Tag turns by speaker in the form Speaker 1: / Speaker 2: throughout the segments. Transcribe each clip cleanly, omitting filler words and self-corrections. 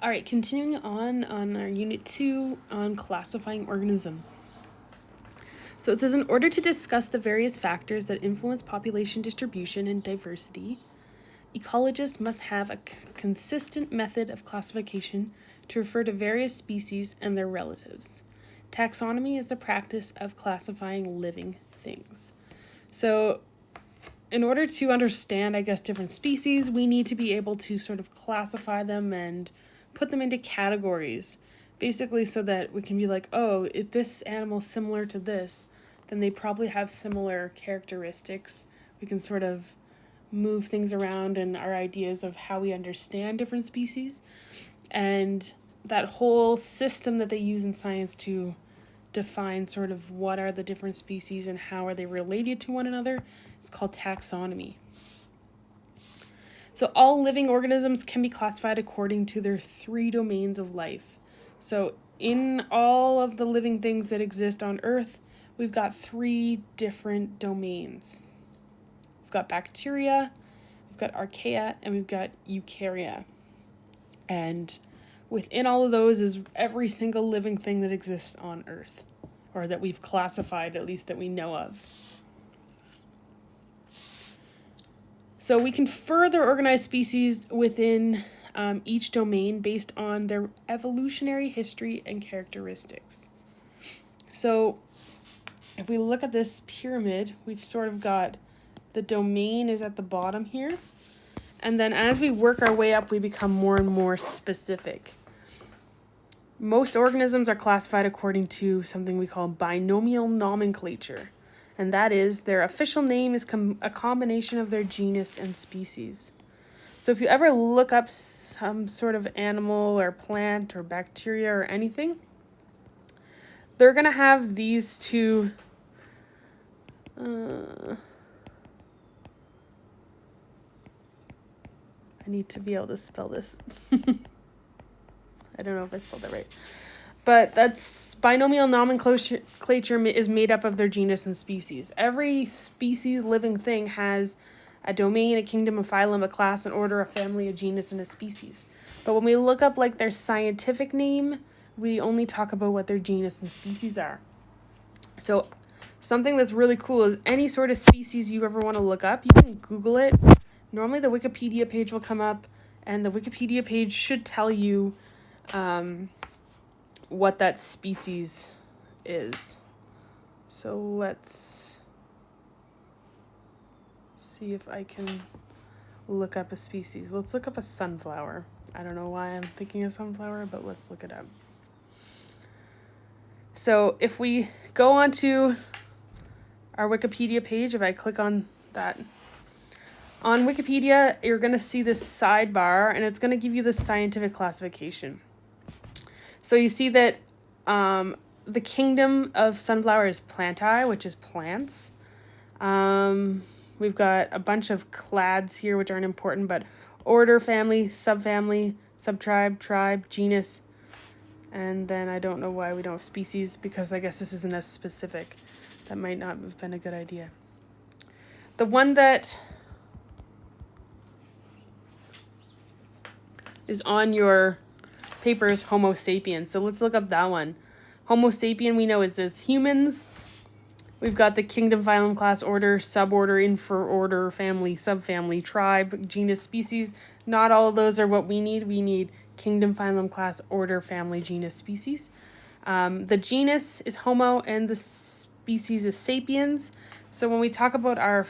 Speaker 1: All right, continuing on our Unit 2 on classifying organisms. So it says, in order to discuss the various factors that influence population distribution and diversity, ecologists must have a consistent method of classification to refer to various species and their relatives. Taxonomy is the practice of classifying living things. So in order to understand, I guess, different species, we need to be able to sort of classify them and put them into categories, basically so that we can be like, oh, if this animal's similar to this, then they probably have similar characteristics. We can sort of move things around in our ideas of how we understand different species. And that whole system that they use in science to define sort of what are the different species and how are they related to one another, it's called taxonomy. So all living organisms can be classified according to their 3 domains of life. So in all of the living things that exist on Earth, we've got 3 different domains. We've got bacteria, we've got archaea, and we've got eukarya. And within all of those is every single living thing that exists on Earth, or that we've classified, at least that we know of. So we can further organize species within each domain based on their evolutionary history and characteristics. So if we look at this pyramid, we've sort of got the domain is at the bottom here. And then as we work our way up, we become more and more specific. Most organisms are classified according to something we call binomial nomenclature. And that is, their official name is a combination of their genus and species. So if you ever look up some sort of animal or plant or bacteria or anything, they're going to have these two I need to be able to spell this. I don't know if I spelled that right. But that's binomial nomenclature is made up of their genus and species. Every species living thing has a domain, a kingdom, a phylum, a class, an order, a family, a genus, and a species. But when we look up like their scientific name, we only talk about what their genus and species are. So something that's really cool is any sort of species you ever want to look up, you can Google it. Normally the Wikipedia page will come up, and the Wikipedia page should tell you what that species is. So let's see if I can look up a species. Let's look up a sunflower. I don't know why I'm thinking of sunflower, but let's look it up. So if we go onto our Wikipedia page, if I click on that, on Wikipedia, you're going to see this sidebar, and it's going to give you the scientific classification. So you see that the kingdom of sunflower is Plantae, which is plants. We've got a bunch of clades here, which aren't important, but order, family, subfamily, subtribe, tribe, genus, and then I don't know why we don't have species, because I guess this isn't as specific. That might not have been a good idea. The one that is on your paper is Homo sapiens. So let's look up that one. Homo sapien we know is this humans. We've got the kingdom, phylum, class, order, suborder, infraorder, family, subfamily, tribe, genus, species. Not all of those are what we need. We need kingdom, phylum, class, order, family, genus, species. The genus is Homo and the species is sapiens. So when we talk about our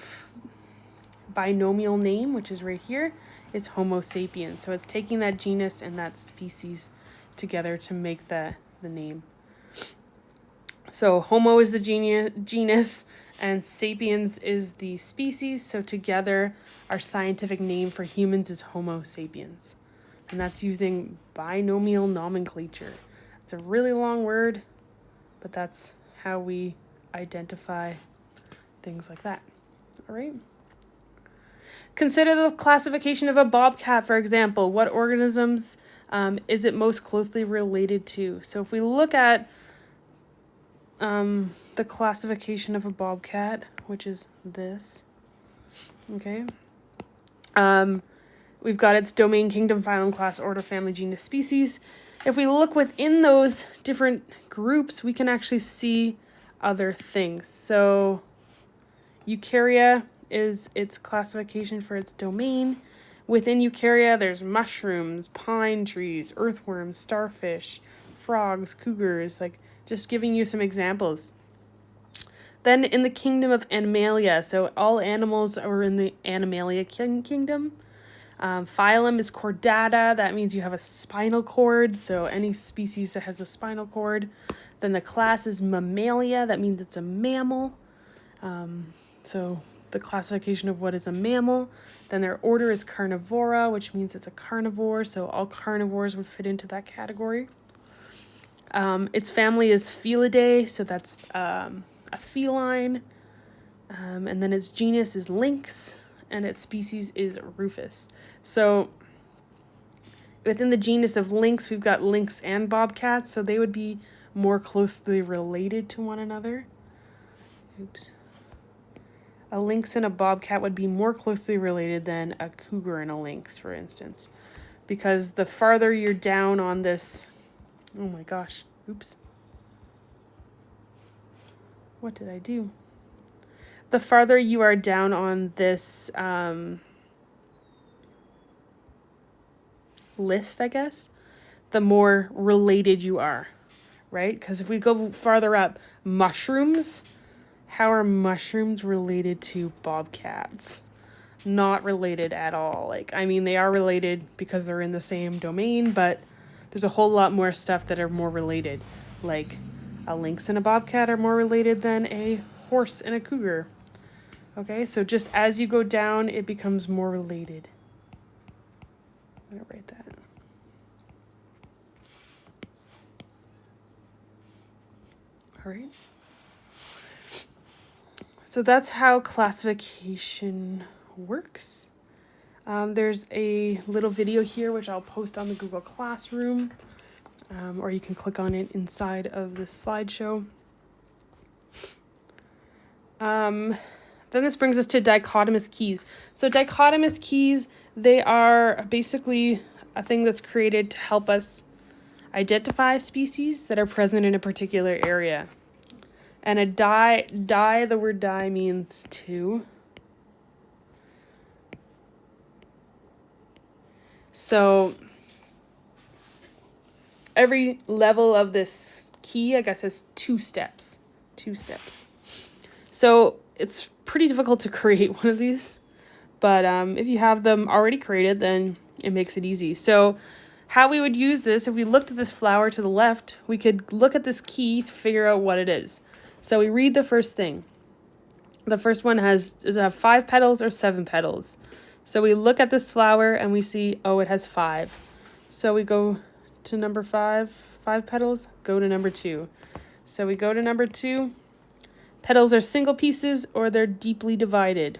Speaker 1: binomial name, which is right here, is Homo sapiens. So it's taking that genus and that species together to make the name. So Homo is the genus and sapiens is the species. So together, our scientific name for humans is Homo sapiens. And that's using binomial nomenclature. It's a really long word, but that's how we identify things like that. All right. Consider the classification of a bobcat, for example. What organisms is it most closely related to? So if we look at the classification of a bobcat, which is this, okay, We've got its domain, kingdom, phylum, class, order, family, genus, species. If we look within those different groups, we can actually see other things. So Eukarya is its classification for its domain. Within Eukarya, there's mushrooms, pine trees, earthworms, starfish, frogs, cougars, like just giving you some examples. Then in the kingdom of Animalia, so all animals are in the Animalia kingdom. Phylum is Chordata, that means you have a spinal cord, so any species that has a spinal cord. Then the class is Mammalia, that means it's a mammal. So the classification of what is a mammal. Then their order is Carnivora, which means it's a carnivore, so all carnivores would fit into that category. Its family is Felidae, so that's a feline. And then its genus is Lynx, and its species is Rufus. So within the genus of lynx, we've got lynx and bobcats, so they would be more closely related to one another. Oops. A lynx and a bobcat would be more closely related than a cougar and a lynx, for instance. Because the farther you're down on this... Oh my gosh. Oops. What did I do? The farther you are down on this list, I guess, the more related you are, right? Because if we go farther up, mushrooms, how are mushrooms related to bobcats? Not related at all. Like, I mean, they are related because they're in the same domain, but there's a whole lot more stuff that are more related. Like, a lynx and a bobcat are more related than a horse and a cougar. Okay, so just as you go down, it becomes more related. I'm going to write that. All right. So that's how classification works. There's a little video here which I'll post on the Google Classroom, or you can click on it inside of the slideshow. Then this brings us to dichotomous keys. So dichotomous keys, they are basically a thing that's created to help us identify species that are present in a particular area. And a the word die means two. So every level of this key, I guess, has two steps. So it's pretty difficult to create one of these, but if you have them already created, then it makes it easy. So how we would use this, if we looked at this flower to the left, we could look at this key to figure out what it is. So we read the first thing. The first one does it have 5 petals or 7 petals? So we look at this flower and we see, oh, it has 5. So we go to number 5, 5 petals, go to number 2. So we go to number 2. Petals are single pieces or they're deeply divided.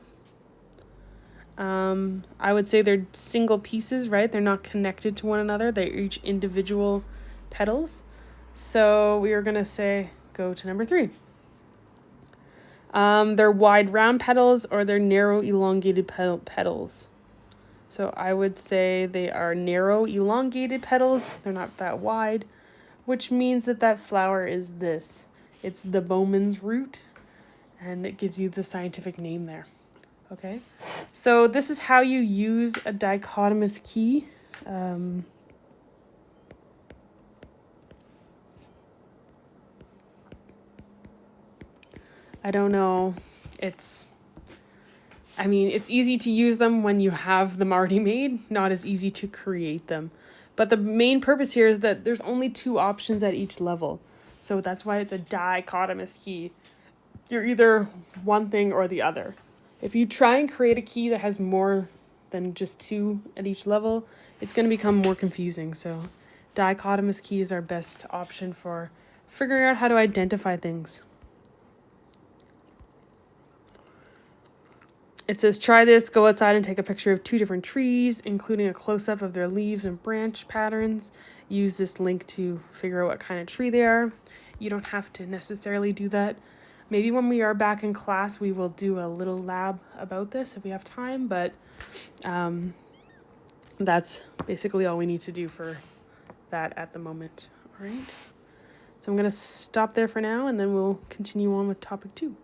Speaker 1: I would say they're single pieces, right? They're not connected to one another. They're each individual petals. So we are going to say, go to number 3. They're wide round petals or they're narrow elongated petals. So I would say they are narrow elongated petals. They're not that wide, which means that flower is this. It's the Bowman's root, and it gives you the scientific name there. Okay, so this is how you use a dichotomous key. I don't know. It's easy to use them when you have them already made, not as easy to create them. But the main purpose here is that there's only 2 options at each level. So that's why it's a dichotomous key. You're either one thing or the other. If you try and create a key that has more than just 2 at each level, it's going to become more confusing. So dichotomous key is our best option for figuring out how to identify things. It says, try this, go outside and take a picture of 2 different trees, including a close-up of their leaves and branch patterns. Use this link to figure out what kind of tree they are. You don't have to necessarily do that. Maybe when we are back in class, we will do a little lab about this if we have time, but That's basically all we need to do for that at the moment. All right. So I'm going to stop there for now, and then we'll continue on with topic 2.